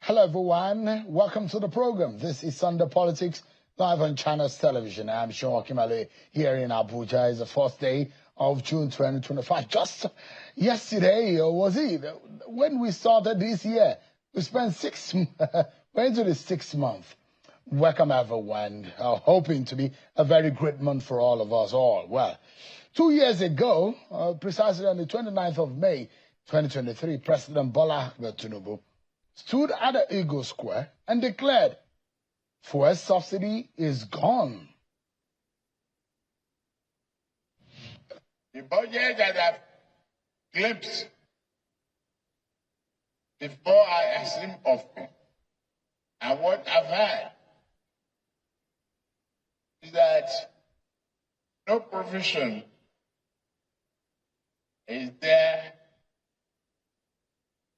Hello, everyone. Welcome to the program. This is Sunday Politics, live on China's television. I'm Sean Kimale here in Abuja. It's the fourth day of June 2025. Just yesterday, or was it, when we started this year, we spent we're into the 6th month. Welcome, everyone. Hoping to be a very great month for all of us all. Well, 2 years ago, precisely on the 29th of May, 2023, President Bola Tinubu stood at the Eagle Square and declared, fuel subsidy is gone. The budget that I've glimpsed before I assumed office and what I've heard is that no provision is there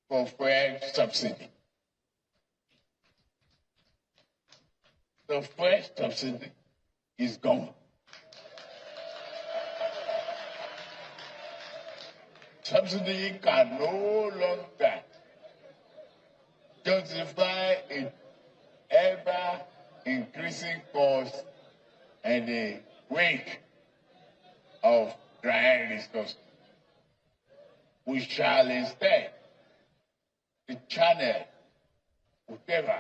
for fuel subsidy. The fuel subsidy is gone. Subsidy can no longer justify an ever increasing cost in the wake of dry resources. We shall instead channel whatever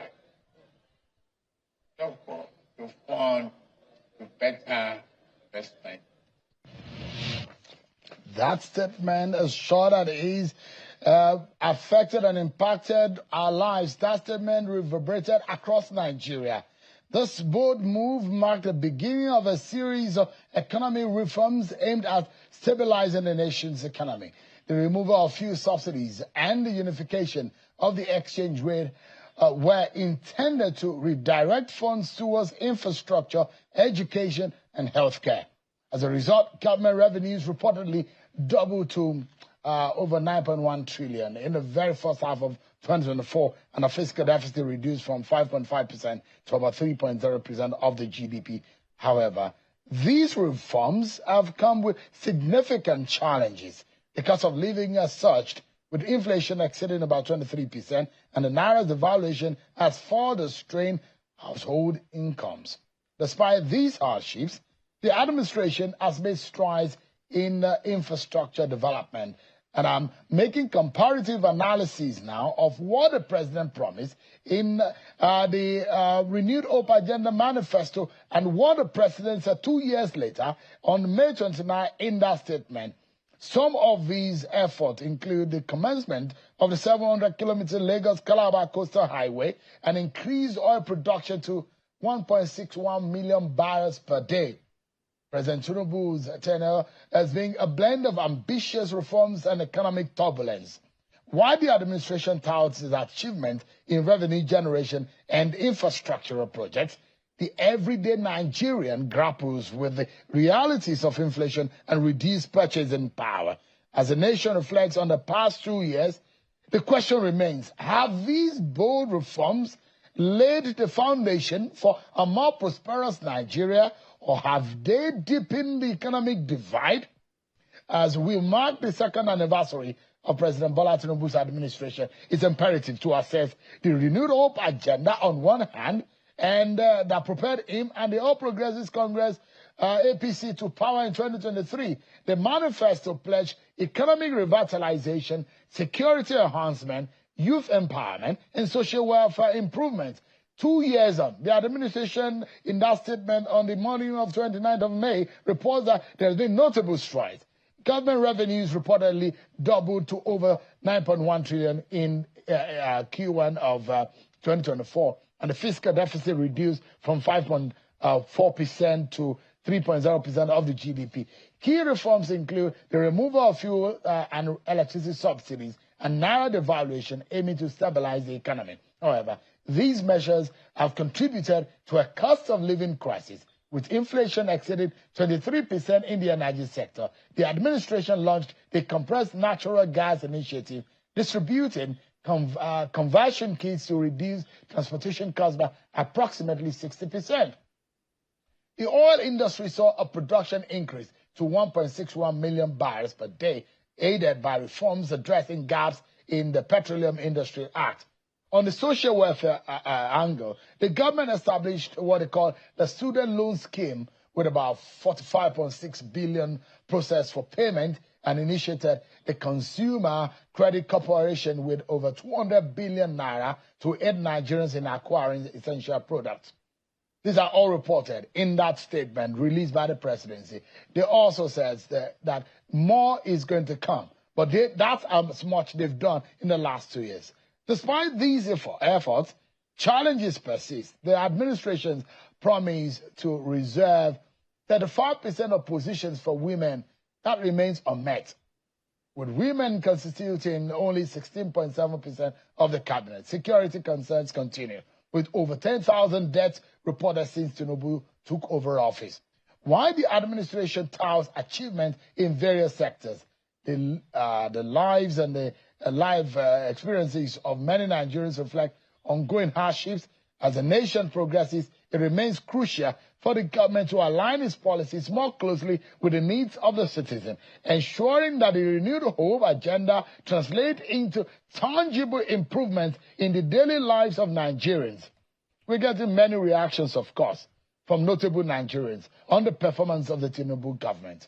to fund to better investment. That statement, as short as it is, affected and impacted our lives. That statement reverberated across Nigeria. This bold move marked the beginning of a series of economic reforms aimed at stabilizing the nation's economy. The removal of fuel subsidies and the unification of the exchange rate were intended to redirect funds towards infrastructure, education, and healthcare. As a result, government revenues reportedly doubled to over 9.1 trillion in the very first half of 2024, and the fiscal deficit reduced from 5.5% to about 3.0% of the GDP. However, these reforms have come with significant challenges. The cost of living has surged, with inflation exceeding about 23%, and the naira's devaluation has further strained household incomes. Despite these hardships, the administration has made strides in infrastructure development. And I'm making comparative analysis now of what the president promised in the Renewed Hope Agenda Manifesto and what the president said 2 years later on May 29 in that statement. Some of these efforts include the commencement of the 700-kilometer Lagos-Calabar Coastal Highway and increased oil production to 1.61 million barrels per day. President Tinubu's tenure has been a blend of ambitious reforms and economic turbulence. While the administration touts its achievement in revenue generation and infrastructural projects, the everyday Nigerian grapples with the realities of inflation and reduced purchasing power. As the nation reflects on the past 2 years, the question remains, have these bold reforms laid the foundation for a more prosperous Nigeria, or have they deepened the economic divide? As we mark the second anniversary of President Bola Tinubu's administration, it's imperative to assess the Renewed Hope Agenda on one hand, and that prepared him and the All Progressives Congress, APC, to power in 2023. The manifesto pledged economic revitalization, security enhancement, youth empowerment, and social welfare improvement. 2 years on, the administration in that statement on the morning of 29th of May reports that there has been notable strides. Government revenues reportedly doubled to over 9.1 trillion in Q1 of 2024. And the fiscal deficit reduced from 5.4% to 3.0% of the GDP. Key reforms include the removal of fuel and electricity subsidies and naira devaluation aiming to stabilize the economy. However, these measures have contributed to a cost of living crisis. With inflation exceeding 23% in the energy sector, the administration launched the Compressed Natural Gas Initiative, distributing conversion kits to reduce transportation costs by approximately 60%. The oil industry saw a production increase to 1.61 million barrels per day, aided by reforms addressing gaps in the Petroleum Industry Act. On the social welfare angle, the government established what they call the student loan scheme with about 45.6 billion processed for payment and initiated the Consumer Credit Corporation with over 200 billion naira to aid Nigerians in acquiring essential products. These are all reported in that statement released by the presidency. They also says that more is going to come, but that's as much they've done in the last 2 years. Despite these efforts, challenges persist. The administration's promise to reserve 35% of positions for women, that remains unmet, with women constituting only 16.7% of the cabinet. Security concerns continue, with over 10,000 deaths reported since Tinubu took over office. While the administration touts achievements in various sectors, the lives and the life experiences of many Nigerians reflect ongoing hardships. As the nation progresses, it remains crucial for the government to align its policies more closely with the needs of the citizen, ensuring that the renewed hope agenda translates into tangible improvements in the daily lives of Nigerians. We're getting many reactions, of course, from notable Nigerians on the performance of the Tinubu government.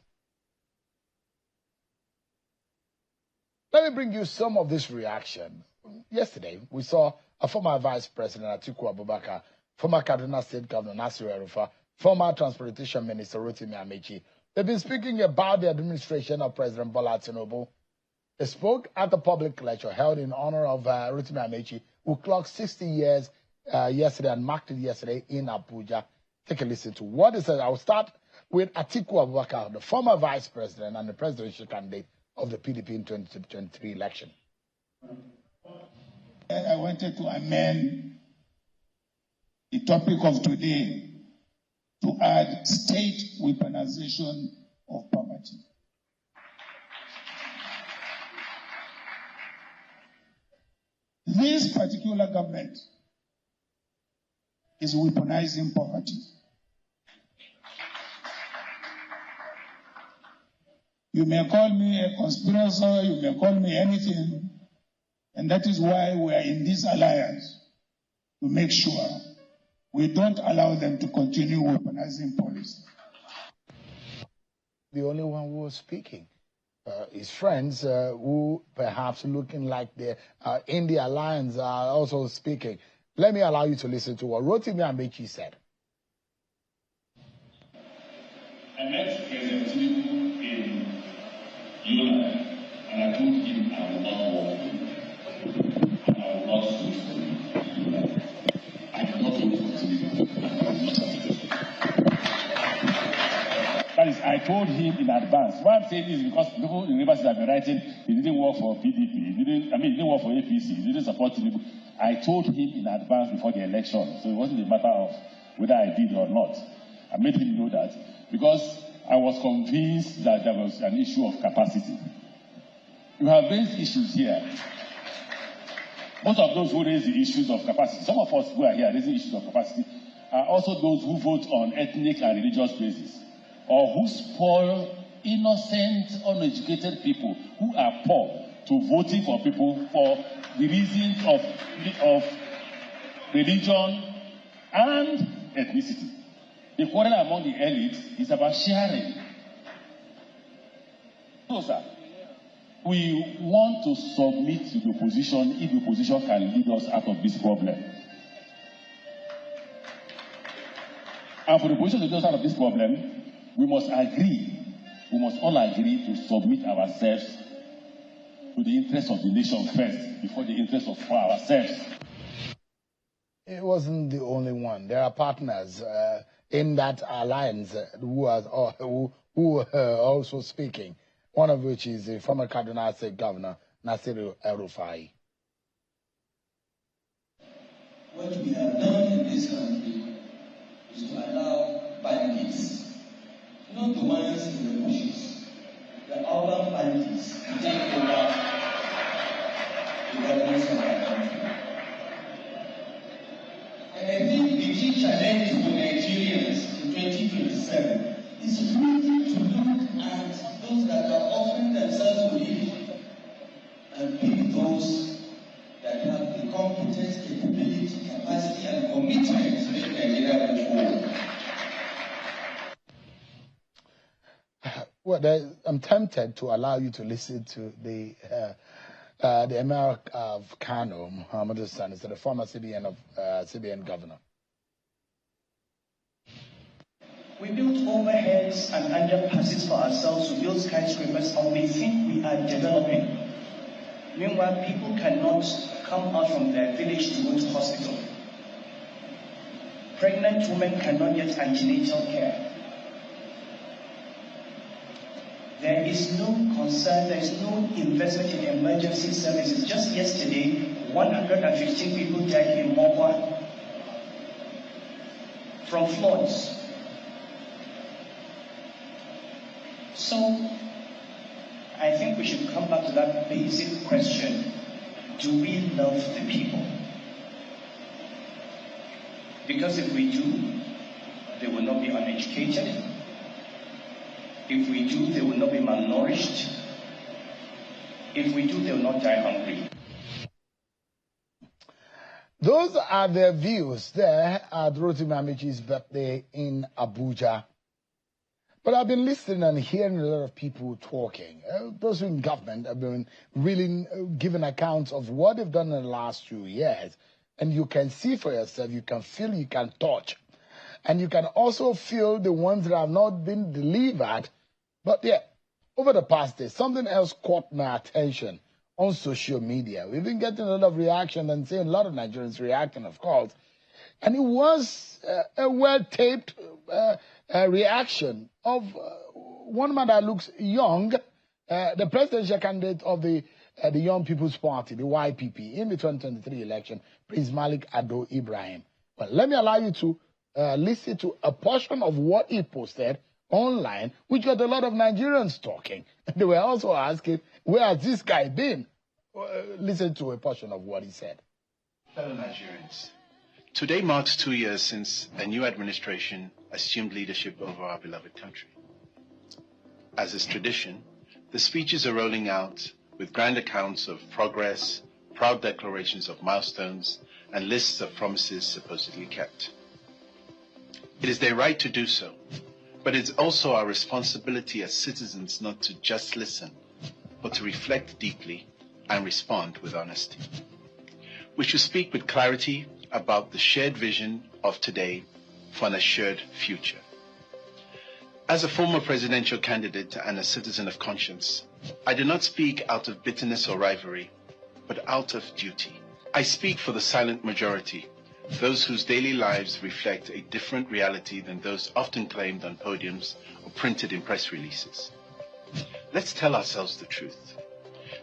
Let me bring you some of this reaction. Yesterday, we saw a former Vice President, Atiku Abubakar, former Kaduna State Governor, Nasir El-Rufai, former Transportation Minister, Rotimi Amechi. They've been speaking about the administration of President Bola Tinubu. They spoke at the public lecture held in honor of Rotimi Amechi, who clocked 60 years yesterday and marked it yesterday in Abuja. Take a listen to what he said. I'll start with Atiku Abubakar, the former Vice President and the presidential candidate of the PDP in 2023 election. I wanted to amend the topic of today to add state weaponization of poverty. This particular government is weaponizing poverty. You may call me a conspirator, you may call me anything, and that is why we are in this alliance, to make sure we don't allow them to continue weaponizing policy. The only one who was speaking. His friends who perhaps looking like they're in the alliance are also speaking. Let me allow you to listen to what Rotimi Amechi said. I met President Tinubu in July, and I told him I will not work for him. And I will not vote for him. I did not vote for Tinubu. That is, I told him in advance. Why I'm saying this is because people in Rivers have been writing, he didn't work for PDP, he didn't work for APC, he didn't support Tinubu. I told him in advance before the election, so it wasn't a matter of whether I did or not. I made him know that because I was convinced that there was an issue of capacity. You have raised issues here. Most of those who raise the issues of capacity, some of us who are here raising issues of capacity, are also those who vote on ethnic and religious basis, or who spoil innocent, uneducated people who are poor to voting for people for the reasons of religion and ethnicity. The quarrel among the elites is about sharing. So, sir, we want to submit to the opposition if the opposition can lead us out of this problem. And for the opposition to lead us out of this problem, we must all agree to submit ourselves to the interest of the nation first, before the interest of ourselves. It wasn't the only one. There are partners in that alliance who are also speaking, one of which is the former Kaduna State Governor, Nasir El-Rufai. What we have done in this country is to allow bandits, not the ones in the bushes, the urban bandits, to take over the governance of our country. And I think the key challenge for Nigerians in 2027 is really to look at those that are offering themselves to lead and pick those that have the competence Well, I'm tempted to allow you to listen to the Emir of Kano, Muhammad Hassan, is the former CBN governor. We built overheads and underpasses for ourselves. We build skyscrapers, and we think we are developing. Meanwhile, people cannot come out from their village to go to hospital. Pregnant women cannot get antenatal care. There is no concern, there is no investment in emergency services. Just yesterday, 115 people died in Mokwa from floods. So, I think we should come back to that basic question. Do we love the people? Because if we do, they will not be uneducated. If we do, they will not be malnourished. If we do, they will not die hungry. Those are their views there at Rotimi Amaechi's birthday in Abuja. But I've been listening and hearing a lot of people talking. Those in government have been really giving accounts of what they've done in the last few years. And you can see for yourself, you can feel, you can touch. And you can also feel the ones that have not been delivered. But yeah, over the past day, something else caught my attention on social media. We've been getting a lot of reaction and seeing a lot of Nigerians reacting, of course. And it was a well-taped reaction of one man that looks young, the presidential candidate of the Young People's Party, the YPP, in the 2023 election, Prince Malik Ado-Ibrahim. But let me allow you to listen to a portion of what he posted online, which got a lot of Nigerians talking. They were also asking, where has this guy been? Listen to a portion of what he said. Fellow Nigerians, today marks 2 years since a new administration assumed leadership over our beloved country. As is tradition, the speeches are rolling out with grand accounts of progress, proud declarations of milestones, and lists of promises supposedly kept. It is their right to do so, but it's also our responsibility as citizens not to just listen, but to reflect deeply and respond with honesty. We should speak with clarity about the shared vision of today for an assured future. As a former presidential candidate and a citizen of conscience, I do not speak out of bitterness or rivalry, but out of duty. I speak for the silent majority, those whose daily lives reflect a different reality than those often claimed on podiums or printed in press releases. Let's tell ourselves the truth.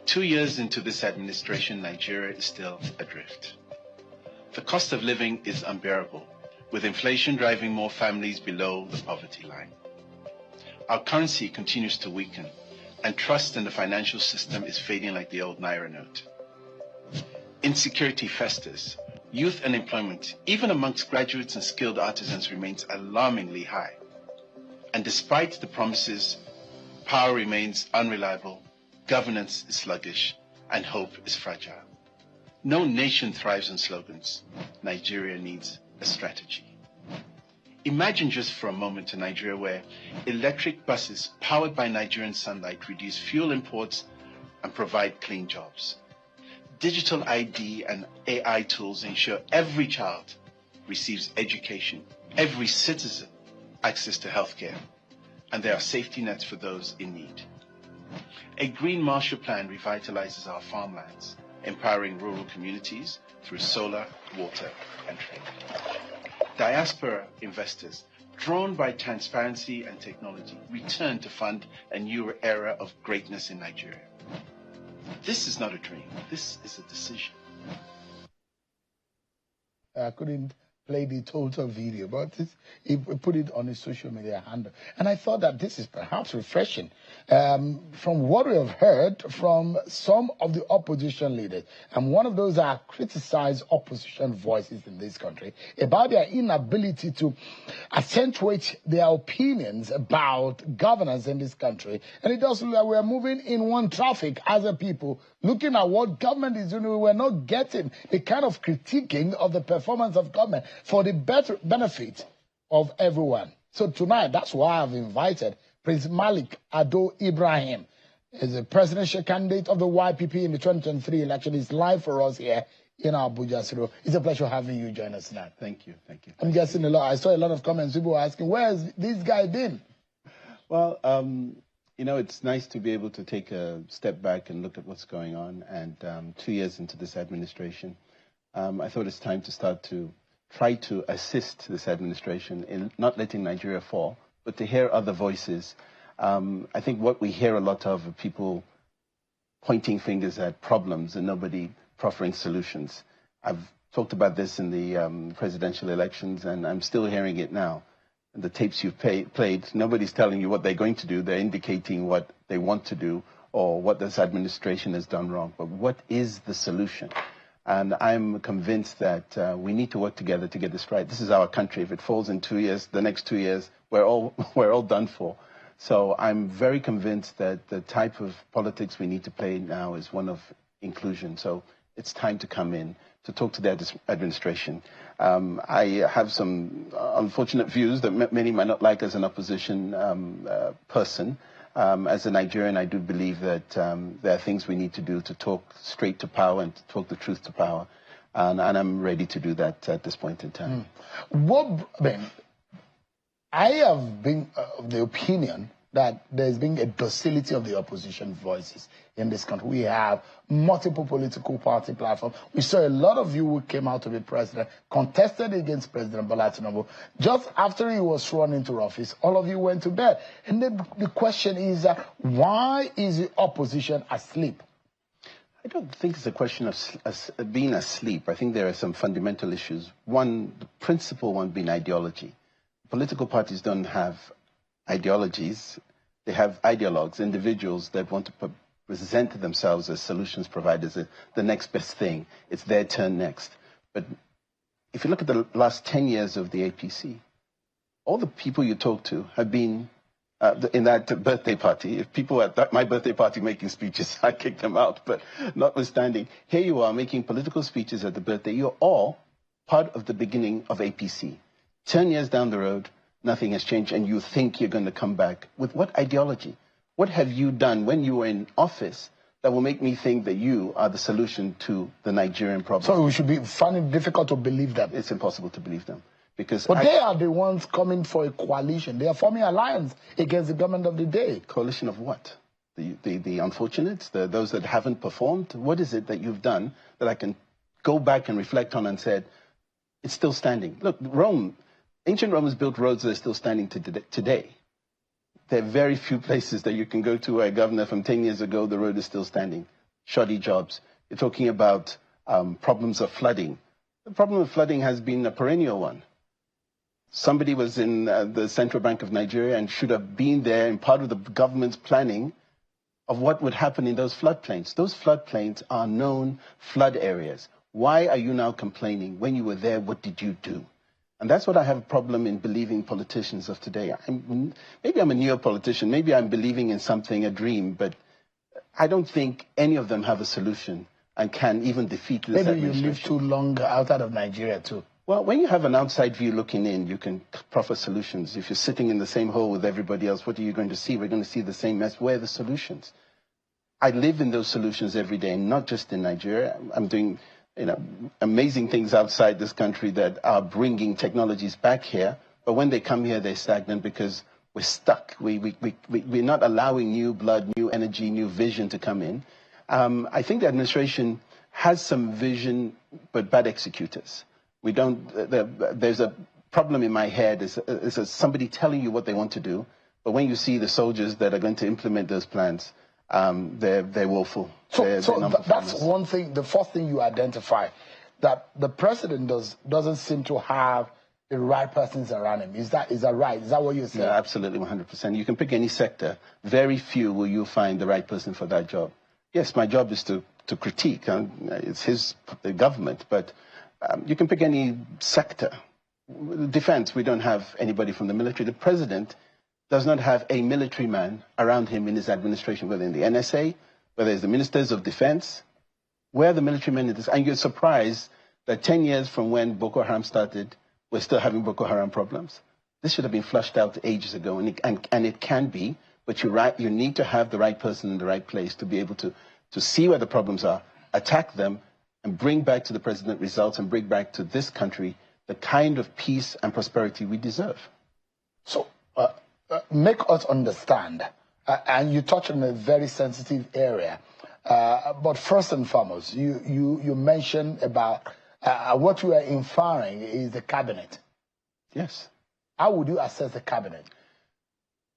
2 years into this administration, Nigeria is still adrift. The cost of living is unbearable, with inflation driving more families below the poverty line. Our currency continues to weaken, and trust in the financial system is fading like the old Naira note. Insecurity festers. Youth unemployment, even amongst graduates and skilled artisans, remains alarmingly high. And despite the promises, power remains unreliable, governance is sluggish, and hope is fragile. No nation thrives on slogans. Nigeria needs a strategy. Imagine just for a moment a Nigeria where electric buses powered by Nigerian sunlight reduce fuel imports and provide clean jobs. Digital ID and AI tools ensure every child receives education, every citizen access to healthcare, and there are safety nets for those in need. A Green Marshall Plan revitalizes our farmlands, empowering rural communities through solar, water, and trade. Diaspora investors, drawn by transparency and technology, return to fund a new era of greatness in Nigeria. This is not a dream. This is a decision. I couldn't play the total video, but he put it on his social media handle. And I thought that this is perhaps refreshing from what we have heard from some of the opposition leaders. And one of those are criticized opposition voices in this country about their inability to accentuate their opinions about governance in this country. And it does look like we're moving in one traffic as a people, looking at what government is doing. We're not getting the kind of critiquing of the performance of government for the better benefit of everyone. So tonight, that's why I've invited Prince Malik Ado-Ibrahim is a presidential candidate of the YPP in the 2023 election. He's live for us here in Abuja. So it's a pleasure having you join us now. Thank you. Thank you. I'm guessing I saw a lot of comments. People were asking, where has this guy been? Well, you know, it's nice to be able to take a step back and look at what's going on. And 2 years into this administration, I thought it's time to start to try to assist this administration in not letting Nigeria fall, but to hear other voices. I think what we hear a lot of are people pointing fingers at problems and nobody proffering solutions. I've talked about this in the presidential elections, and I'm still hearing it now. The tapes you've played, nobody's telling you what they're going to do. They're indicating what they want to do or what this administration has done wrong. But what is the solution? And I'm convinced that we need to work together to get this right. This is our country. If it falls in 2 years, the next 2 years, we're all done for. So I'm very convinced that the type of politics we need to play now is one of inclusion. So it's time to come in to talk to the administration. I have some unfortunate views that many might not like as an opposition person. As a Nigerian, I do believe that there are things we need to do to talk straight to power and to talk the truth to power. And I'm ready to do that at this point in time. I have been of the opinion that there's been a docility of the opposition voices in this country. We have multiple political party platforms. We saw a lot of you who came out to be president, contested against President Bola Tinubu. Just after he was sworn into office, all of you went to bed. And then the question is, why is the opposition asleep? I don't think it's a question of being asleep. I think there are some fundamental issues. One, the principal one being ideology. Political parties don't have ideologies. They have ideologues, individuals that want to present themselves as solutions providers, the next best thing. It's their turn next. But if you look at the last 10 years of the APC, all the people you talk to have been in that birthday party. If people at my birthday party making speeches, I kick them out. But notwithstanding, here you are making political speeches at the birthday. You're all part of the beginning of APC. 10 years down the road, nothing has changed, and you think you're going to come back. With what ideology? What have you done when you were in office that will make me think that you are the solution to the Nigerian problem? So we should be finding it difficult to believe them. It's impossible to believe them. Because they are the ones coming for a coalition. They are forming an alliance against the government of the day. Coalition of what? The unfortunates? Those that haven't performed? What is it that you've done that I can go back and reflect on and said, it's still standing? Look, Rome, ancient Romans built roads that are still standing today. There are very few places that you can go to where a governor from 10 years ago, the road is still standing. Shoddy jobs. You're talking about problems of flooding. The problem of flooding has been a perennial one. Somebody was in the Central Bank of Nigeria and should have been there in part of the government's planning of what would happen in those floodplains. Those floodplains are known flood areas. Why are you now complaining? When you were there, what did you do? And that's what I have a problem in believing politicians of today. Maybe I'm a neo-politician. Maybe I'm believing in something, a dream, but I don't think any of them have a solution and can even defeat this administration. Maybe you live too long outside of Nigeria too. Well, when you have an outside view looking in, you can proffer solutions. If you're sitting in the same hole with everybody else, what are you going to see? We're going to see the same mess. Where are the solutions? I live in those solutions every day, not just in Nigeria. I'm doing amazing things outside this country that are bringing technologies back here. But when they come here, they're stagnant because we're stuck. We're not allowing new blood, new energy, new vision to come in. I think the administration has some vision, but bad executors. There's a problem in my head. Is somebody telling you what they want to do, but when you see the soldiers that are going to implement those plans, they're woeful. So that's one thing. The first thing you identify, that the president doesn't seem to have the right persons around him. Is that right? Is that what you're saying? Yeah, absolutely, 100%. You can pick any sector. Very few will you find the right person for that job. Yes, my job is to critique. It's the government, but you can pick any sector. Defense, we don't have anybody from the military. The president does not have a military man around him in his administration, whether in the NSA, whether it's the ministers of defense. Where are the military men in this? And you're surprised that 10 years from when Boko Haram started, we're still having Boko Haram problems. This should have been flushed out ages ago, and it can be, but you're right, you need to have the right person in the right place to be able to see where the problems are, attack them, and bring back to the president results and bring back to this country the kind of peace and prosperity we deserve. So make us understand, and you touch on a very sensitive area, but first and foremost, you mentioned about what you are inferring is the cabinet. Yes. How would you assess the cabinet?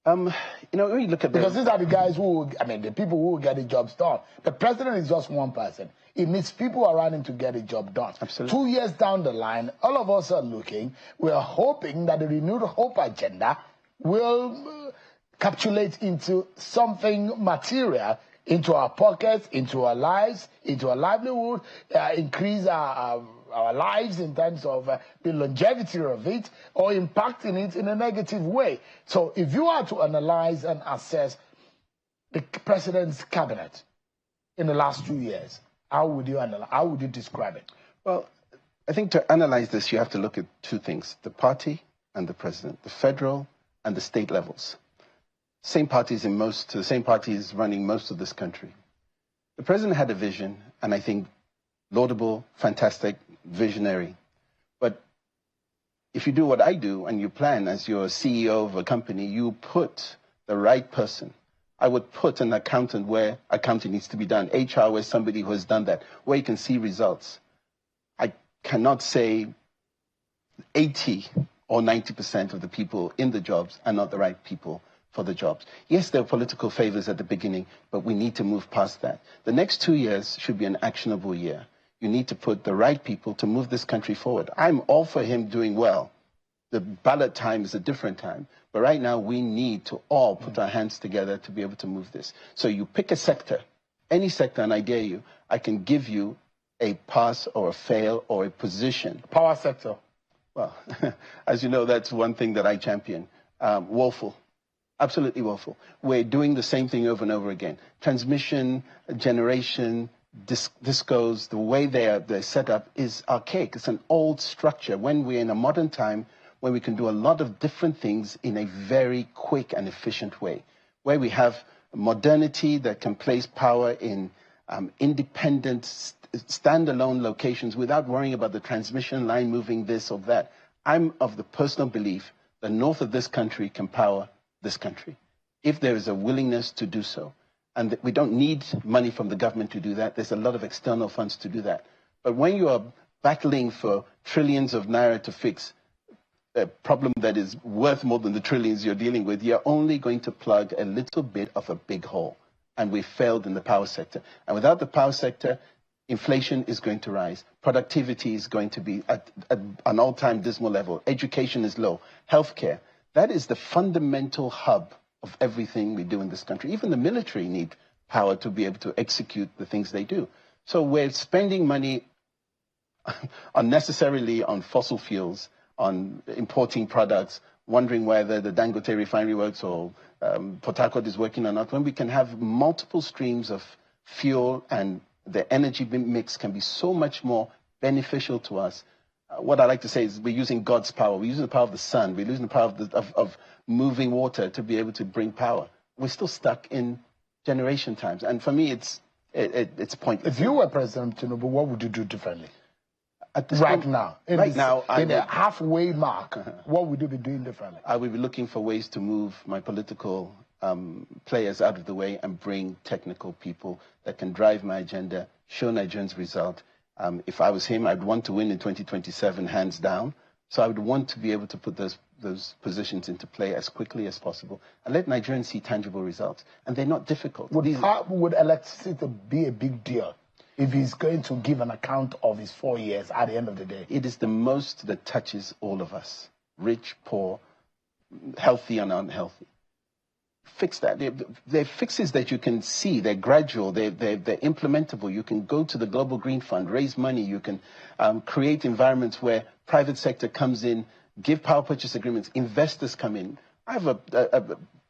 You know, when you look at because these are the guys who, the people who will get the jobs done. The president is just one person. It needs people around him to get the job done. Absolutely. 2 years down the line, all of us are looking. We are hoping that the renewed hope agenda will capitulate into something material, into our pockets, into our lives, into our livelihood, increase our lives in terms of the longevity of it, or impacting it in a negative way. So if you are to analyze and assess the president's cabinet in the last 2 years, how would you describe it? Well, I think to analyze this, you have to look at two things: the party and the president, the federal and the state levels. Same parties the same parties running most of this country. The president had a vision, and I think laudable, fantastic, visionary. But if you do what I do and you plan as your CEO of a company, you put the right person. I would put an accountant where accounting needs to be done, HR where somebody who has done that, where you can see results. I cannot say 80 or 90% of the people in the jobs are not the right people for the jobs. Yes, there are political favors at the beginning, but we need to move past that. The next 2 years should be an actionable year. You need to put the right people to move this country forward. I'm all for him doing well. The ballot time is a different time. But right now, we need to all put our hands together to be able to move this. So you pick a sector, any sector, and I dare you, I can give you a pass or a fail or a position. Power sector. Well, as you know, that's one thing that I champion. Woeful. Absolutely woeful. We're doing the same thing over and over again. Transmission, generation, discos, the way they're set up is archaic. It's an old structure. When we're in a modern time, when we can do a lot of different things in a very quick and efficient way, where we have modernity that can place power in independent, standalone locations without worrying about the transmission line moving this or that. I'm of the personal belief the north of this country can power this country, if there is a willingness to do so. And that we don't need money from the government to do that. There's a lot of external funds to do that. But when you are battling for trillions of naira to fix a problem that is worth more than the trillions you're dealing with, you're only going to plug a little bit of a big hole. And we failed in the power sector. And without the power sector, inflation is going to rise. Productivity is going to be at an all-time dismal level. Education is low. Healthcare. That is the fundamental hub of everything we do in this country. Even the military need power to be able to execute the things they do. So we're spending money unnecessarily on fossil fuels, on importing products, wondering whether the Dangote refinery works or Port Harcourt is working or not, when we can have multiple streams of fuel and the energy mix can be so much more beneficial to us. What I like to say is we're using God's power. We're using the power of the sun. We're using the power of moving water to be able to bring power. We're still stuck in generation times. And for me, it's pointless. If you were President Tinubu, what would you do differently? At this right point, now, in the halfway mark, what would you be doing differently? I would be looking for ways to move my political players out of the way and bring technical people that can drive my agenda, show Nigerians result. If I was him, I'd want to win in 2027, hands down. So I would want to be able to put those positions into play as quickly as possible and let Nigerians see tangible results. And they're not difficult. Would electricity be a big deal if he's going to give an account of his 4 years at the end of the day? It is the most that touches all of us, rich, poor, healthy and unhealthy. Fix that. They're fixes that you can see. They're gradual. They're implementable. You can go to the Global Green Fund, raise money. You can create environments where private sector comes in, give power purchase agreements, investors come in. I have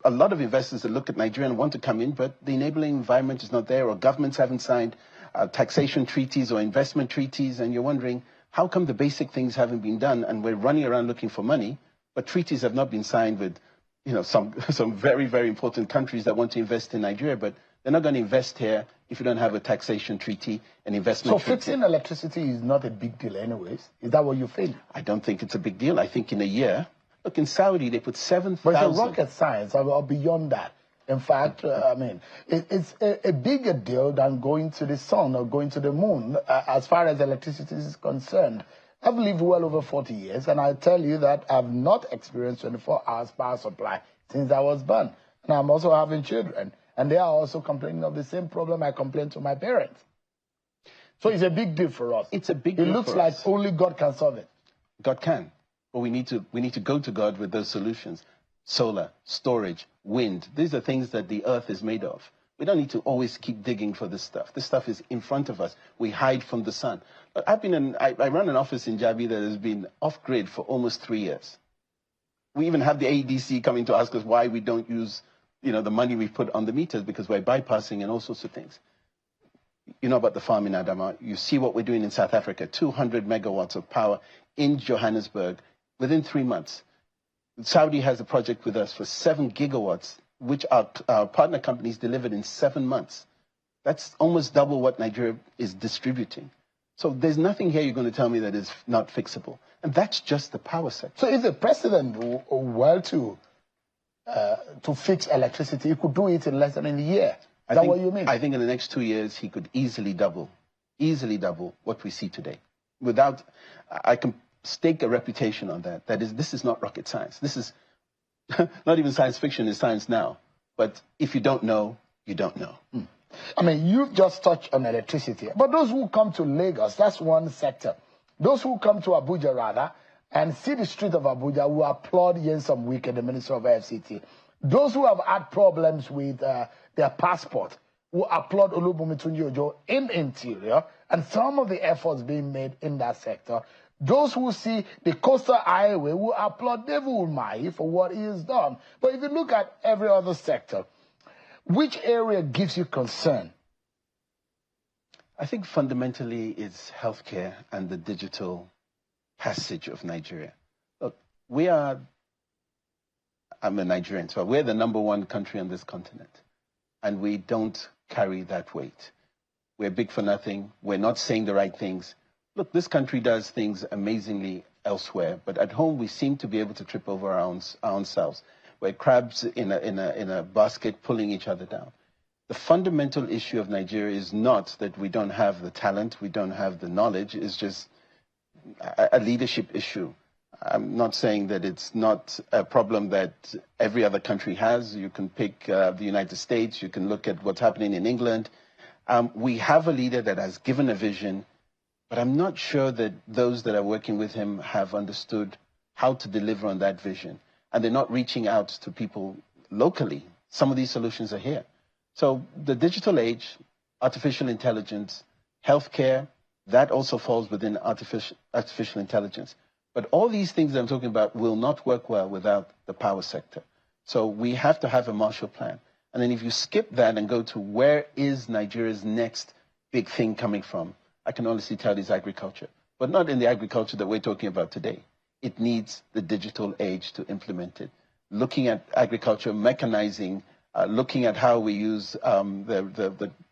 a lot of investors that look at Nigeria and want to come in, but the enabling environment is not there, or governments haven't signed taxation treaties or investment treaties, and you're wondering, how come the basic things haven't been done and we're running around looking for money, But treaties have not been signed with, some very, very important countries that want to invest in Nigeria, but they're not going to invest here if you don't have a taxation treaty, an investment treaty. So fixing electricity is not a big deal anyways. Is that what you think? I don't think it's a big deal. I think in a year, look, in Saudi, they put 7,000. But it's a rocket science or beyond that. In fact, it's a bigger deal than going to the sun or going to the moon as far as electricity is concerned. I've lived well over 40 years, and I tell you that I've not experienced 24 hours power supply since I was born. And I'm also having children, and they are also complaining of the same problem I complained to my parents. So it's a big deal for us. It's a big deal for us. It looks like only God can solve it. God can, but we need to go to God with those solutions. Solar, storage, wind. These are things that the earth is made of. We don't need to always keep digging for this stuff. This stuff is in front of us. We hide from the sun. I run an office in Jabi that has been off-grid for almost 3 years. We even have the AEDC coming to ask us why we don't use, the money we've put on the meters, because we're bypassing and all sorts of things. You know about the farm in Adama. You see what we're doing in South Africa, 200 megawatts of power in Johannesburg within 3 months. Saudi has a project with us for 7 gigawatts, which our partner companies delivered in 7 months. That's almost double what Nigeria is distributing. So there's nothing here you're going to tell me that is not fixable. And that's just the power sector. So if the president were to fix electricity, he could do it in less than a year. Is that what you mean? I think in the next 2 years, he could easily double what we see today. I can stake a reputation on that. This is not rocket science. This is not even science fiction, it's science now. But if you don't know, you don't know. You've just touched on electricity. But those who come to Lagos, that's one sector. Those who come to Abuja, rather, and see the street of Abuja will applaud Nyesom Wike, the Minister of FCT. Those who have had problems with their passport will applaud Olubunmi Tunji-Ojo in interior and some of the efforts being made in that sector. Those who see the coastal highway will applaud David Umahi for what he has done. But if you look at every other sector, which area gives you concern? I think fundamentally it's healthcare and the digital passage of Nigeria. Look, I'm a Nigerian, so we're the #1 country on this continent, and we don't carry that weight. We're big for nothing. We're not saying the right things. Look, this country does things amazingly elsewhere, but at home we seem to be able to trip over our own selves. We're crabs in a basket pulling each other down. The fundamental issue of Nigeria is not that we don't have the talent, we don't have the knowledge, it's just a leadership issue. I'm not saying that it's not a problem that every other country has. You can pick the United States, you can look at what's happening in England. We have a leader that has given a vision, but I'm not sure that those that are working with him have understood how to deliver on that vision. And they're not reaching out to people locally. Some of these solutions are here. So the digital age, artificial intelligence, healthcare, that also falls within artificial intelligence. But all these things that I'm talking about will not work well without the power sector. So we have to have a Marshall Plan. And then if you skip that and go to where is Nigeria's next big thing coming from, I can honestly tell it's agriculture. But not in the agriculture that we're talking about today. It needs the digital age to implement it. Looking at agriculture, mechanizing, looking at how we use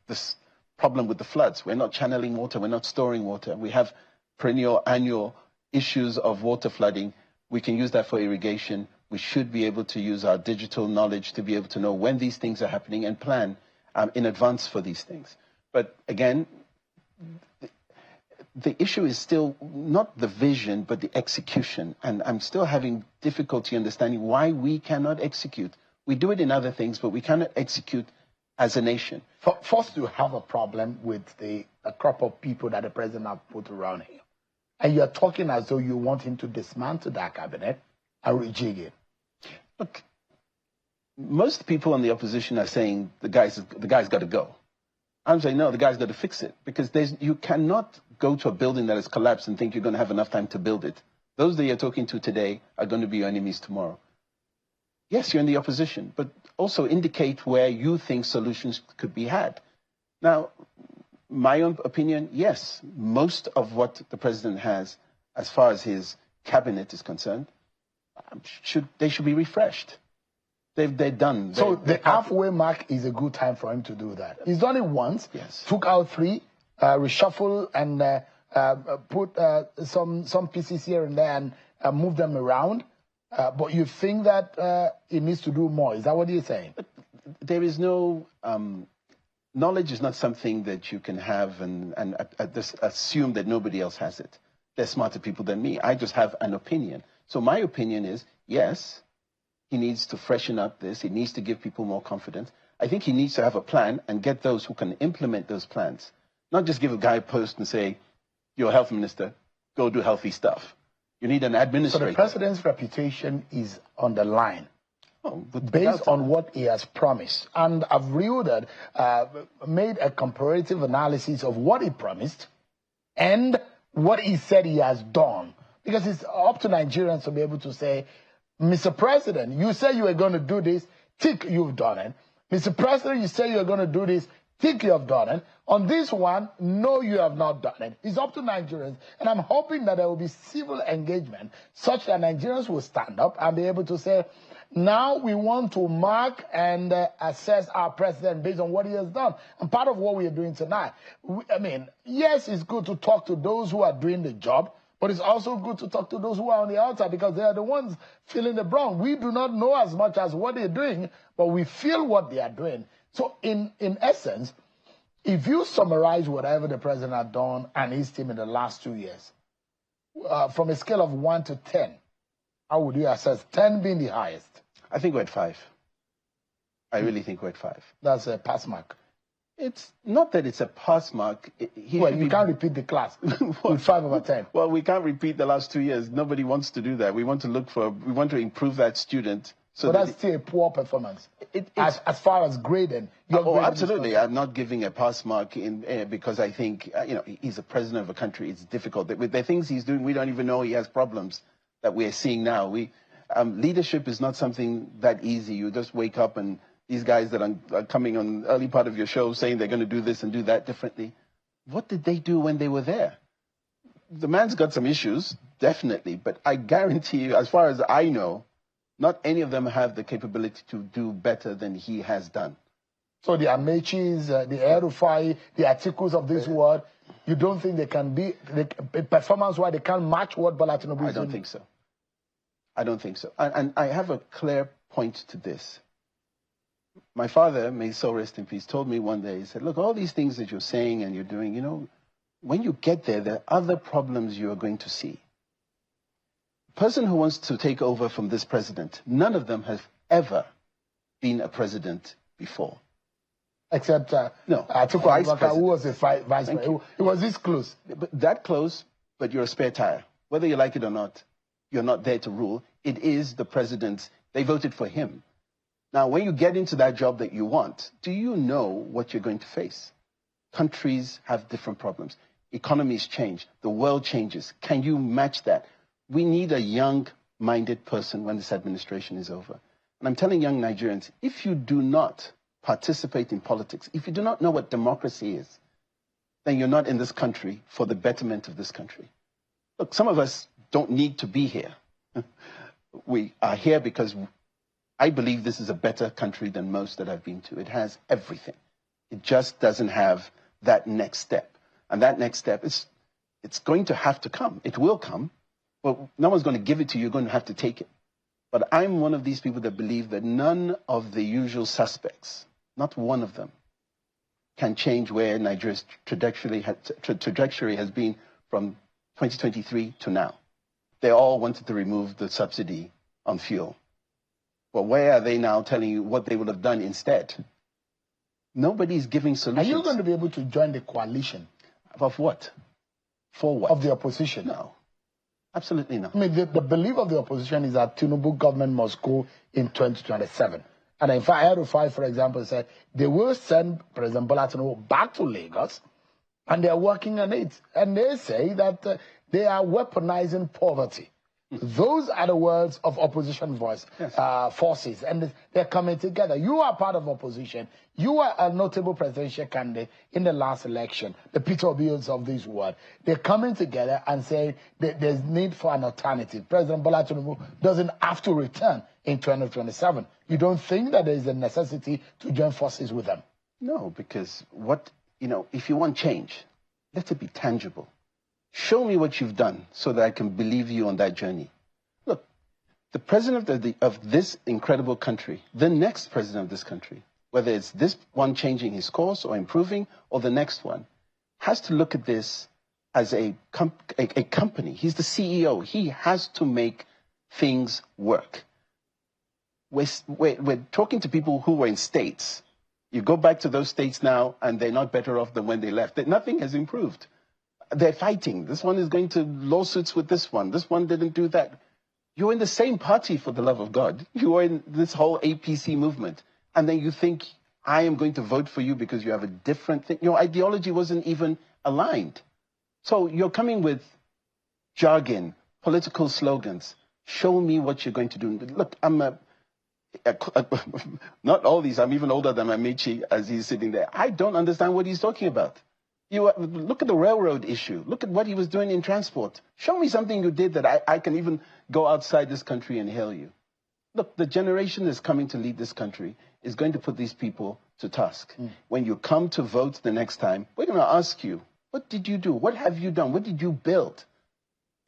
this problem with the floods. We're not channeling water, we're not storing water. We have perennial, annual issues of water flooding. We can use that for irrigation. We should be able to use our digital knowledge to be able to know when these things are happening and plan in advance for these things. But again, the issue is still not the vision, but the execution. And I'm still having difficulty understanding why we cannot execute. We do it in other things, but we cannot execute as a nation. First, you have a problem with the crop of people that the president has put around here. And you're talking as though you want him to dismantle that cabinet and rejig it. Look, most people in the opposition are saying the guy's got to go. I'm saying, no, the guy's got to fix it. Because you cannot go to a building that has collapsed and think you're going to have enough time to build it. Those that you're talking to today are going to be your enemies tomorrow. Yes, you're in the opposition, but also indicate where you think solutions could be had. Now, my own opinion, yes, most of what the president has, as far as his cabinet is concerned, they should be refreshed. They're done. So the halfway mark is a good time for him to do that. He's done it once. Yes. Took out 3, reshuffle and put some pieces here and there and move them around. But you think that he needs to do more? Is that what you're saying? But there is no knowledge is not something that you can have and just assume that nobody else has it. They're smarter people than me. I just have an opinion. So my opinion is, yes, he needs to freshen up this. He needs to give people more confidence. I think he needs to have a plan and get those who can implement those plans. Not just give a guy a post and say, you're a health minister, go do healthy stuff. You need an administrator. So the president's reputation is on the line. Oh, based on what he has promised. And I've made a comparative analysis of what he promised and what he said he has done. Because it's up to Nigerians to be able to say, Mr. President, you said you were going to do this, tick, you've done it. Mr. President, you said you're going to do this, tick, you have done it. On this one, no, you have not done it. It's up to Nigerians. And I'm hoping that there will be civil engagement such that Nigerians will stand up and be able to say, now we want to mark and assess our president based on what he has done. And part of what we are doing tonight, yes, it's good to talk to those who are doing the job, but it's also good to talk to those who are on the outside because they are the ones feeling the brunt. We do not know as much as what they're doing, but we feel what they are doing. So in essence, if you summarize whatever the president had done and his team in the last 2 years, from a scale of 1 to 10, how would you assess 10 being the highest? I think we're at 5. I really think we're at 5. That's a pass mark. It's not that it's a pass mark. You can't repeat the class with 5 over 10. Well, we can't repeat the last 2 years. Nobody wants to do that. We want to improve that student. So that's still a poor performance. As far as grading. Absolutely. I'm not giving a pass mark because I think, he's a president of a country. It's difficult. With the things he's doing, we don't even know he has problems that we're seeing now. Leadership is not something that easy. You just wake up and these guys that are coming on the early part of your show saying they're going to do this and do that differently. What did they do when they were there? The man's got some issues, definitely, but I guarantee you, as far as I know, not any of them have the capability to do better than he has done. So the Amechis, the El-Rufai, the Atikus of this world, you don't think they can be, performance-wise, they can't match what Bola Tinubu is doing? I don't think so. I don't think so. And I have a clear point to this. My father, may his soul rest in peace, told me one day, he said, look, all these things that you're saying and you're doing, when you get there are other problems you are going to see. The person who wants to take over from this president, none of them have ever been a president before. Except no, Atiku Abubakar, who was a vice president. It was this close. That close, but you're a spare tire. Whether you like it or not, you're not there to rule. It is the president. They voted for him. Now, when you get into that job that you want, do you know what you're going to face? Countries have different problems. Economies change. The world changes. Can you match that? We need a young-minded person when this administration is over. And I'm telling young Nigerians, if you do not participate in politics, if you do not know what democracy is, then you're not in this country for the betterment of this country. Look, some of us don't need to be here. We are here because I believe this is a better country than most that I've been to. It has everything. It just doesn't have that next step. And that next step, it's going to have to come. It will come. But no one's going to give it to you. You're going to have to take it. But I'm one of these people that believe that none of the usual suspects, not one of them, can change where Nigeria's trajectory has been from 2023 to now. They all wanted to remove the subsidy on fuel. But where are they now telling you what they would have done instead? Nobody's giving solutions. Are you going to be able to join the coalition? Of what? For what? Of the opposition? No. Absolutely not. I mean, the belief of the opposition is that Tinubu government must go in 2027. And in fact, El-Rufai, for example, said they will send President Bola Tinubu back to Lagos, and they are working on it. And they say that they are weaponizing poverty. Those are the words of opposition voice forces, and they're coming together. You are part of opposition. You are a notable presidential candidate in the last election, the Peter Obi's of this world. They're coming together and saying that there's need for an alternative. President Bola Tinubu doesn't have to return in 2027. You don't think that there is a necessity to join forces with them? No, because if you want change, let it be tangible. Show me what you've done so that I can believe you on that journey. Look, the president of this incredible country, the next president of this country, whether it's this one changing his course or improving, or the next one, has to look at this as a company. He's the CEO. He has to make things work. We're talking to people who were in states. You go back to those states now, and they're not better off than when they left. Nothing has improved. They're fighting. This one is going to lawsuits with this one. This one didn't do that. You're in the same party, for the love of God. You are in this whole APC movement. And then you think, I am going to vote for you because you have a different thing. Your ideology wasn't even aligned. So you're coming with jargon, political slogans. Show me what you're going to do. Look, not all these. I'm even older than Amici as he's sitting there. I don't understand what he's talking about. Look at the railroad issue. Look at what he was doing in transport. Show me something you did that I can even go outside this country and hail you. Look, the generation that's coming to lead this country is going to put these people to task. When you come to vote the next time, we're going to ask you, what did you do? What have you done? What did you build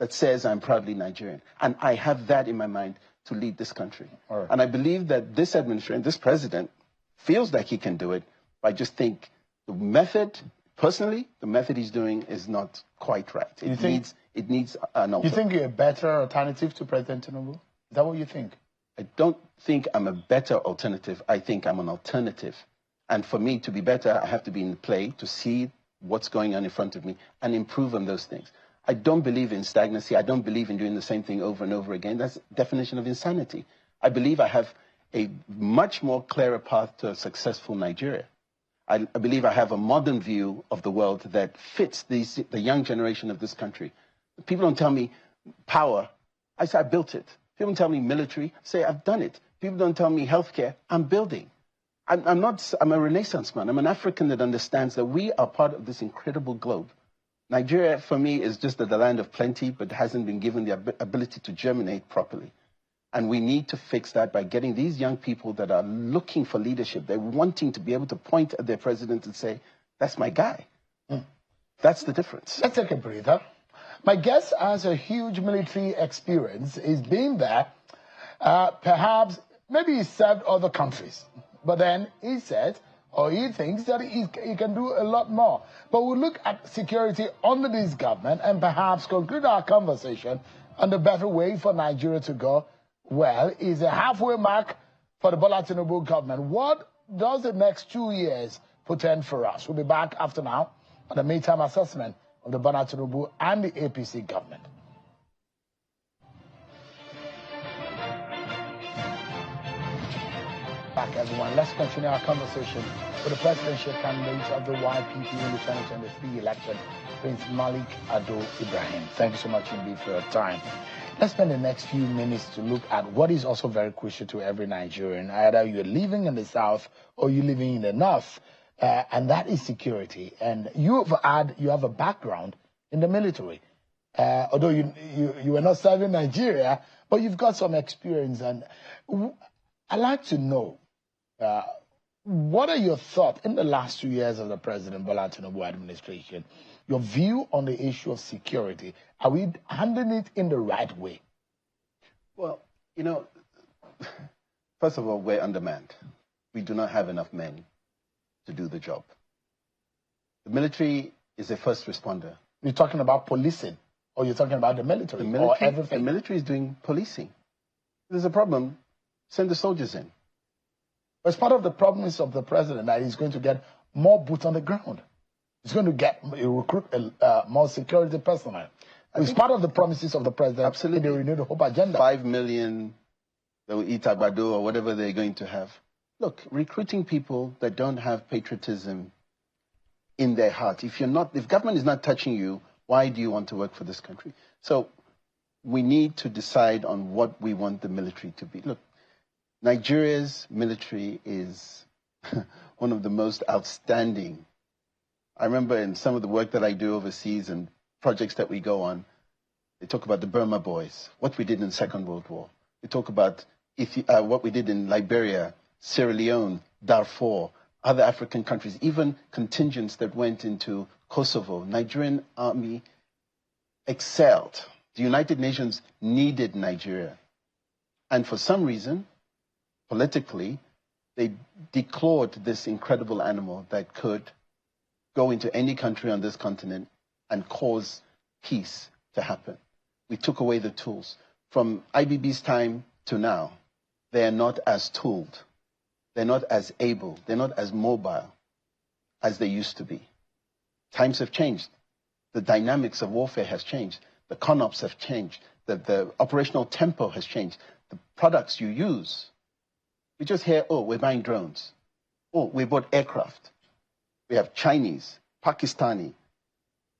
that says I'm proudly Nigerian? And I have that in my mind to lead this country. Right. And I believe that this administration, this president, feels like he can do it. I just think the method... Personally, the method he's doing is not quite right. It needs an alter. You think you're a better alternative to President Tinubu? Is that what you think? I don't think I'm a better alternative. I think I'm an alternative. And for me to be better, I have to be in play to see what's going on in front of me and improve on those things. I don't believe in stagnancy. I don't believe in doing the same thing over and over again. That's the definition of insanity. I believe I have a much more clearer path to a successful Nigeria. I believe I have a modern view of the world that fits the young generation of this country. People don't tell me power. I say I built it. People don't tell me military. I say I've done it. People don't tell me healthcare. I'm building. I'm a Renaissance man. I'm an African that understands that we are part of this incredible globe. Nigeria, for me, is just the land of plenty, but hasn't been given the ability to germinate properly. And we need to fix that by getting these young people that are looking for leadership. They're wanting to be able to point at their president and say, that's my guy. That's the difference. Let's take a breather. My guest has a huge military experience. He's been there. Perhaps, maybe he served other countries. But then he said, or he thinks that he can do a lot more. But we'll look at security under this government and perhaps conclude our conversation on the better way for Nigeria to go. Well, is a halfway mark for the Bola Tinubu government. What does the next 2 years portend for us? We'll be back after now on the midterm assessment of the Bola Tinubu and the APC government. Back, everyone. Let's continue our conversation with the presidential candidate of the YPP in the 2023 election, Prince Malik Ado-Ibrahim. Thank you so much indeed for your time. Let's spend the next few minutes to look at what is also very crucial to every Nigerian. Either you're living in the south or you're living in the north, and that is security. And you have a background in the military. Although you were not serving Nigeria, but you've got some experience. And I'd like to know, what are your thoughts in the last 2 years of the President Bola Tinubu administration? Your view on the issue of security. Are we handling it in the right way? Well, first of all, we're undermanned. We do not have enough men to do the job. The military is a first responder. You're talking about policing, or you're talking about the military, or everything? The military is doing policing. There's a problem, send the soldiers in. As part of the promise of the president that he's going to get more boots on the ground. He's going to recruit more security personnel. It's part of the promises of the president. Absolutely. In the Renewed Hope agenda. 5 million, they will eat agbado or whatever they're going to have. Look, recruiting people that don't have patriotism in their heart. If government is not touching you, why do you want to work for this country? So we need to decide on what we want the military to be. Look, Nigeria's military is one of the most outstanding. I remember in some of the work that I do overseas and projects that we go on, they talk about the Burma Boys, what we did in the Second World War. They talk about what we did in Liberia, Sierra Leone, Darfur, other African countries, even contingents that went into Kosovo. Nigerian army excelled. The United Nations needed Nigeria. And for some reason, politically, they declared this incredible animal that could go into any country on this continent and cause peace to happen. We took away the tools. From IBB's time to now, they are not as tooled. They're not as able. They're not as mobile as they used to be. Times have changed. The dynamics of warfare has changed. The CONOPS have changed. The operational tempo has changed. The products you use. We just hear, oh, we're buying drones. Oh, we bought aircraft. We have Chinese, Pakistani,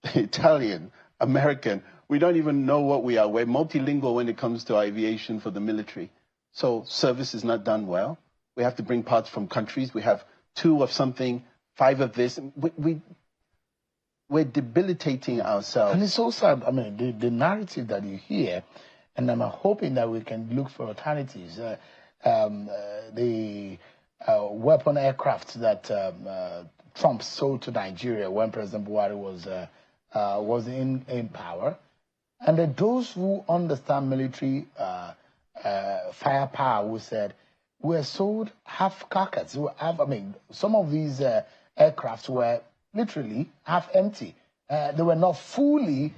Italian, American. We don't even know what we are. We're multilingual when it comes to aviation for the military. So service is not done well. We have to bring parts from countries. We have 2 of something, 5 of this. We're debilitating ourselves. And it's so sad. I mean, the narrative that you hear, and I'm hoping that we can look for alternatives. The weapon aircraft that Trump sold to Nigeria when President Buhari was in power, and that those who understand military firepower who said were sold half carcass. Some of these aircraft were literally half empty. They were not fully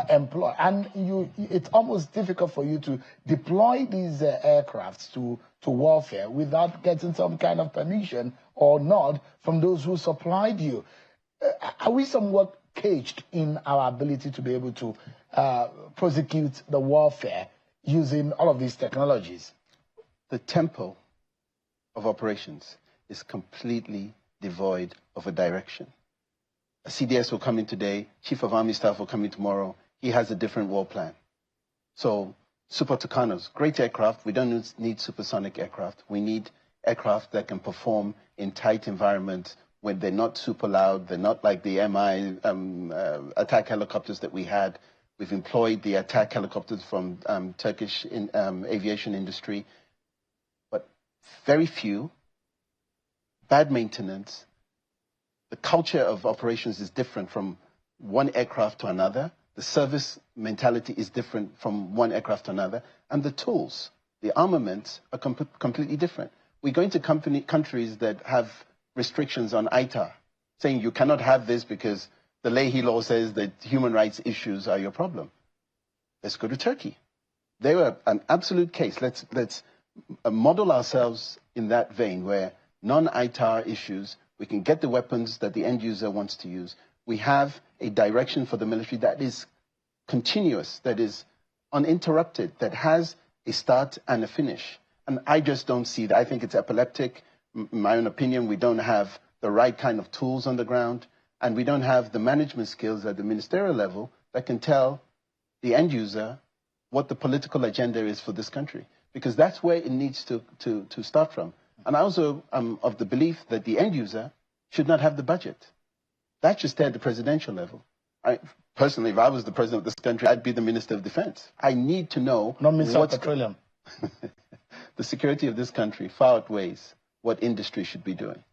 employed, and it's almost difficult for you to deploy these aircraft to warfare without getting some kind of permission or nod from those who supplied you. Are we somewhat caged in our ability to be able to prosecute the warfare using all of these technologies? The tempo of operations is completely devoid of a direction. A CDS will come in today, Chief of Army Staff will come in tomorrow. He has a different war plan. So, Super Tucanos, great aircraft. We don't need supersonic aircraft. We need aircraft that can perform in tight environments when they're not super loud. They're not like the MI attack helicopters that we had. We've employed the attack helicopters from Turkish aviation industry. But very few, bad maintenance. The culture of operations is different from one aircraft to another. The service mentality is different from one aircraft to another. And the tools, the armaments are completely different. We go into countries that have restrictions on ITAR, saying you cannot have this because the Leahy law says that human rights issues are your problem. Let's go to Turkey. They were an absolute case. Let's model ourselves in that vein where non-ITAR issues, we can get the weapons that the end user wants to use. We have a direction for the military that is continuous, that is uninterrupted, that has a start and a finish. And I just don't see that. I think it's epileptic. In my own opinion, we don't have the right kind of tools on the ground, and we don't have the management skills at the ministerial level that can tell the end user what the political agenda is for this country, because that's where it needs to start from. And I also am of the belief that the end user should not have the budget. That should stay at the presidential level. Personally, if I was the president of this country, I'd be the Minister of Defense. I need to know not Minister of Petroleum. The security of this country far outweighs what industry should be doing.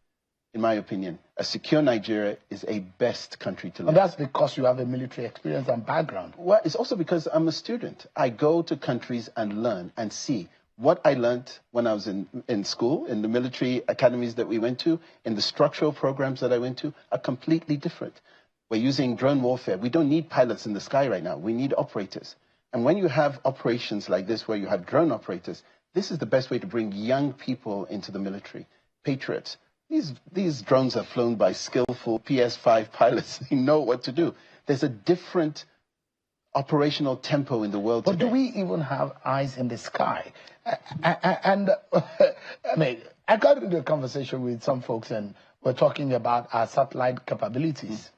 In my opinion, a secure Nigeria is a best country to live. And that's because you have a military experience and background. Well, it's also because I'm a student. I go to countries and learn and see. What I learned when I was in school, in the military academies that we went to, in the structural programs that I went to, are completely different. We're using drone warfare. We don't need pilots in the sky right now. We need operators. And when you have operations like this, where you have drone operators, this is the best way to bring young people into the military. Patriots. These drones are flown by skillful PS5 pilots. They know what to do. There's a different operational tempo in the world today. But do we even have eyes in the sky? And I got into a conversation with some folks, and we're talking about our satellite capabilities.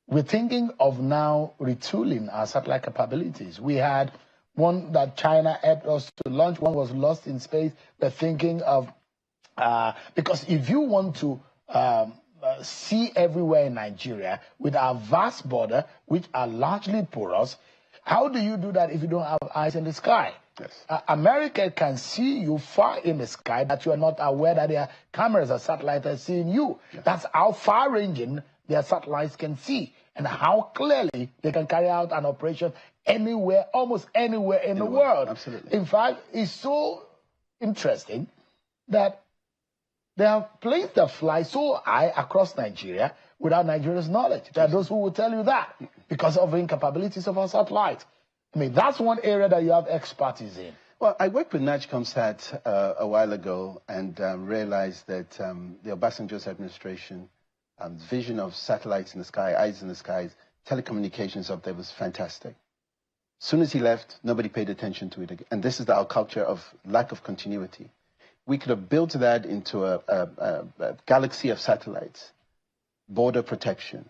We're thinking of now retooling our satellite capabilities. We had one that China helped us to launch, one was lost in space. We're thinking of, because if you want to see everywhere in Nigeria with our vast border, which are largely porous, how do you do that if you don't have eyes in the sky? Yes. America can see you far in the sky, that you are not aware that their cameras or satellites are seeing you. Yes. That's how far-ranging their satellites can see, and how clearly they can carry out an operation anywhere, almost anywhere in the world. Absolutely. In fact, it's so interesting that there are planes that fly so high across Nigeria without Nigeria's knowledge. There are those who will tell you that because of the incapabilities of our satellites. I mean, that's one area that you have expertise in. Well, I worked with NAJCOMSAT a while ago and realized that the Obasanjo's administration vision of satellites in the sky, eyes in the skies, telecommunications up there was fantastic. As soon as he left, nobody paid attention to it again. And this is our culture of lack of continuity. We could have built that into a galaxy of satellites, border protection,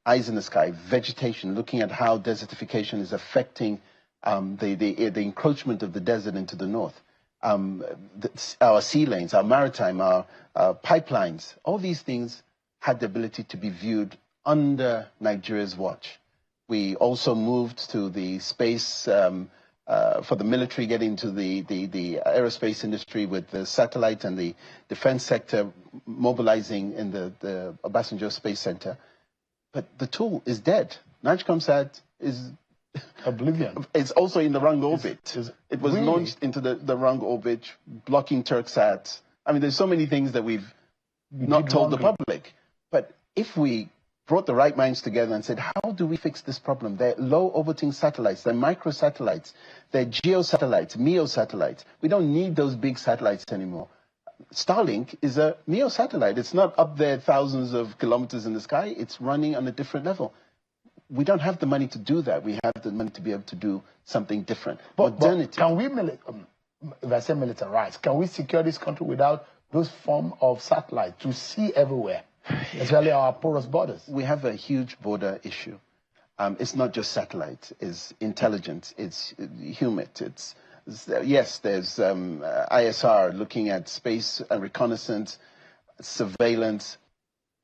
eyes in the sky, vegetation, looking at how desertification is affecting the encroachment of the desert into the north, our sea lanes, our maritime, our pipelines, all these things had the ability to be viewed under Nigeria's watch. We also moved to the space for the military, getting into the aerospace industry with the satellite and the defense sector mobilizing in the Obasanjo Space Center. But the tool is dead. NAJCOMSAT is oblivion. It's also in the wrong orbit. It was really? Launched into the wrong orbit, blocking Turksat. I mean, there's so many things that we've not told the public. But if we brought the right minds together and said, how do we fix this problem? They're low-orbiting satellites, they're microsatellites, they're geosatellites, MEO-satellites. We don't need those big satellites anymore. Starlink is a MEO-satellite. It's not up there thousands of kilometers in the sky. It's running on a different level. We don't have the money to do that. We have the money to be able to do something different. But can we, if I say militarize, can we secure this country without those form of satellites to see everywhere? Especially our porous borders. We have a huge border issue. It's not just satellites. It's intelligence. It's humid. Yes, there's ISR looking at space and reconnaissance, surveillance.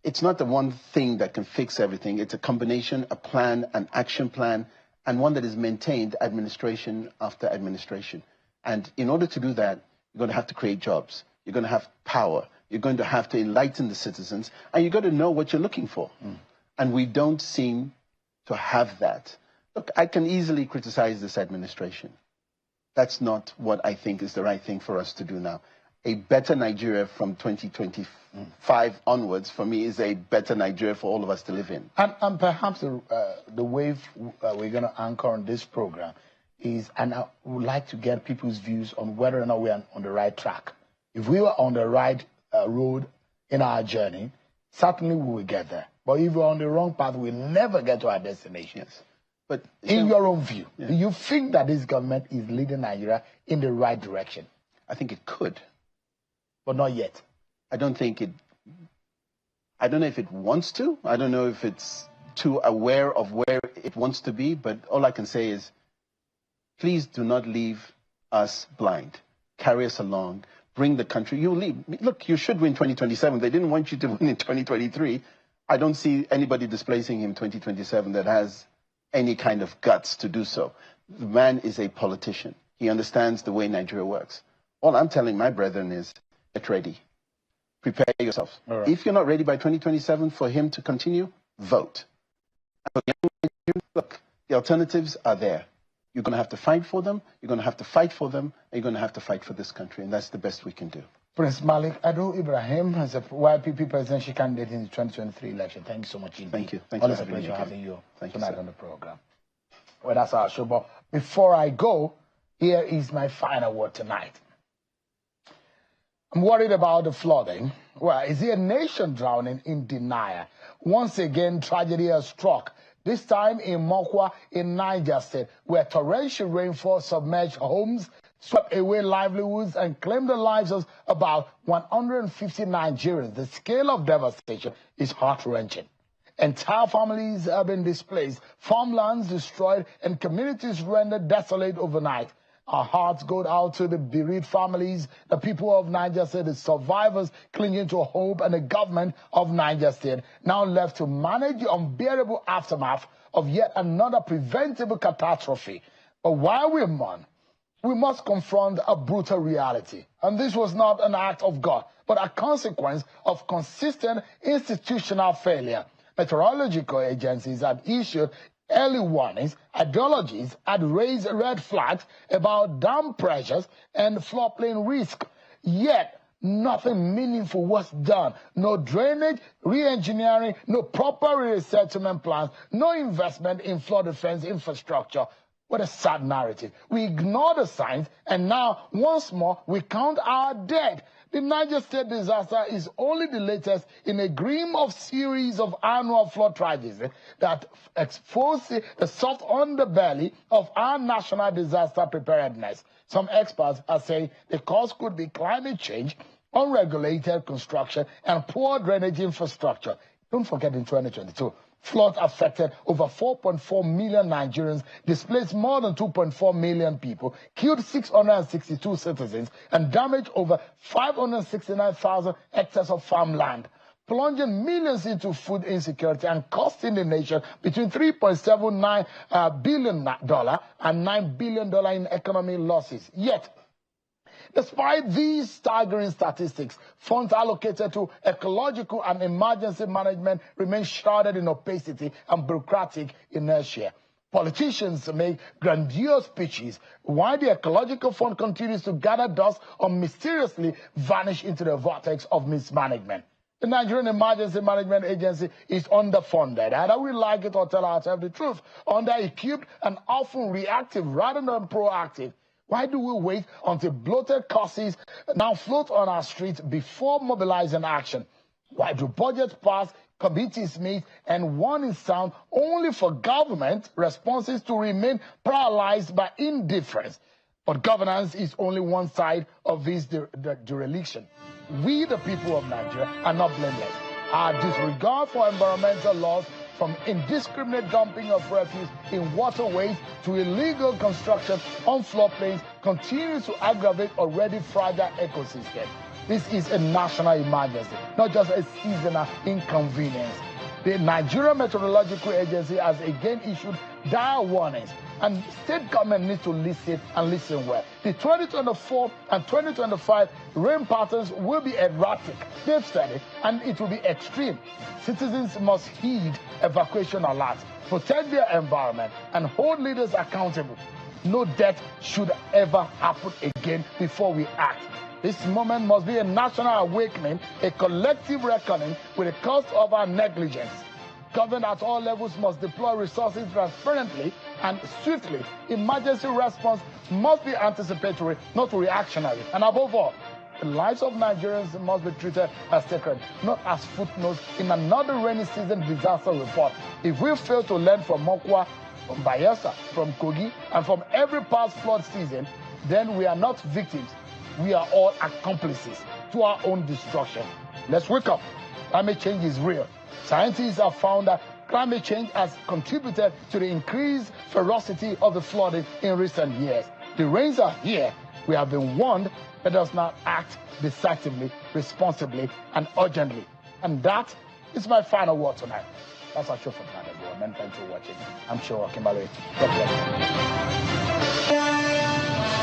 It's not the one thing that can fix everything. It's a combination, a plan, an action plan, and one that is maintained administration after administration. And in order to do that, you're going to have to create jobs. You're going to have power. You're going to have to enlighten the citizens, and you've got to know what you're looking for. And we don't seem to have that. Look, I can easily criticize this administration. That's not what I think is the right thing for us to do now. A better Nigeria from 2025 onwards, for me, is a better Nigeria for all of us to live in. And perhaps the way we're going to anchor on this program is, and I would like to get people's views on whether or not we're on the right track. If we were on the right road in our journey, certainly we will get there. But if we're on the wrong path, we'll never get to our destination. Yes. But in your own view, do you think that this government is leading Nigeria in the right direction? I think it could. But not yet. I don't think it... I don't know if it wants to. I don't know if it's too aware of where it wants to be. But all I can say is, please do not leave us blind. Carry us along. Bring the country. You leave. Look, you should win 2027. They didn't want you to win in 2023. I don't see anybody displacing him in 2027 that has any kind of guts to do so. The man is a politician. He understands the way Nigeria works. All I'm telling my brethren is, get ready. Prepare yourselves. Right. If you're not ready by 2027 for him to continue, vote. Look, the alternatives are there. You're going to have to fight for them, you're going to have to fight for them, and you're going to have to fight for this country, and that's the best we can do. Prince Malik Ado-Ibrahim as a YPP presidential candidate in the 2023 election. Thank you so much indeed. Thank you. Thanks Always for a pleasure having you tonight on the program. Well, that's our show, but before I go, here is my final word tonight. I'm worried about the flooding. Well, is it a nation drowning in denial? Once again, tragedy has struck. This time in Mokwa in Niger State, where torrential rainfall submerged homes, swept away livelihoods, and claimed the lives of about 150 Nigerians. The scale of devastation is heart-wrenching. Entire families have been displaced, farmlands destroyed, and communities rendered desolate overnight. Our hearts go out to the bereaved families, the people of Niger State, the survivors clinging to hope, and the government of Niger State, now left to manage the unbearable aftermath of yet another preventable catastrophe. But while we mourn, we must confront a brutal reality. And this was not an act of God, but a consequence of consistent institutional failure. Meteorological agencies had issued early warnings, ideologies had raised red flags about dam pressures and floodplain risk. Yet, nothing meaningful was done. No drainage, re-engineering, no proper resettlement plans, no investment in flood defense infrastructure. What a sad narrative. We ignore the signs, and now, once more, we count our dead. The Niger State disaster is only the latest in a grim of series of annual flood tragedies that expose the soft underbelly of our national disaster preparedness. Some experts are saying the cause could be climate change, unregulated construction, and poor drainage infrastructure. Don't forget, in 2022, floods affected over 4.4 million Nigerians, displaced more than 2.4 million people, killed 662 citizens, and damaged over 569,000 hectares of farmland, plunging millions into food insecurity and costing the nation between $3.79 billion and $9 billion in economic losses. Yet, despite these staggering statistics, funds allocated to ecological and emergency management remain shrouded in opacity and bureaucratic inertia. Politicians make grandiose speeches while the ecological fund continues to gather dust or mysteriously vanish into the vortex of mismanagement. The Nigerian Emergency Management Agency is underfunded, either we like it or tell ourselves the truth, under-equipped and often reactive rather than proactive. Why do we wait until bloated causes now float on our streets before mobilizing action? Why do budgets pass, committees meet, and warnings sound only for government responses to remain paralyzed by indifference? But governance is only one side of this dereliction. We, the people of Nigeria, are not blameless. Our disregard for environmental laws, from indiscriminate dumping of refuse in waterways to illegal construction on floodplains, continues to aggravate already fragile ecosystems. This is a national emergency, not just a seasonal inconvenience. The Nigeria Meteorological Agency has again issued dire warnings, and state government needs to listen and listen well. The 2024 and 2025 rain patterns will be erratic, they've said it, and it will be extreme. Citizens must heed evacuation alerts, protect their environment, and hold leaders accountable. No death should ever happen again before we act. This moment must be a national awakening, a collective reckoning with the cost of our negligence. Government at all levels must deploy resources transparently and swiftly. Emergency response must be anticipatory, not reactionary. And above all, the lives of Nigerians must be treated as sacred, not as footnotes in another rainy season disaster report. If we fail to learn from Mokwa, from Bayelsa, from Kogi, and from every past flood season, then we are not victims. We are all accomplices to our own destruction. Let's wake up. Climate change is real. Scientists have found that climate change has contributed to the increased ferocity of the flooding in recent years. The rains are here. We have been warned. Let us now act decisively, responsibly, and urgently. And that is my final word tonight. That's our show for tonight, everyone. And thanks for watching. I'm sure Kimberly. God bless you.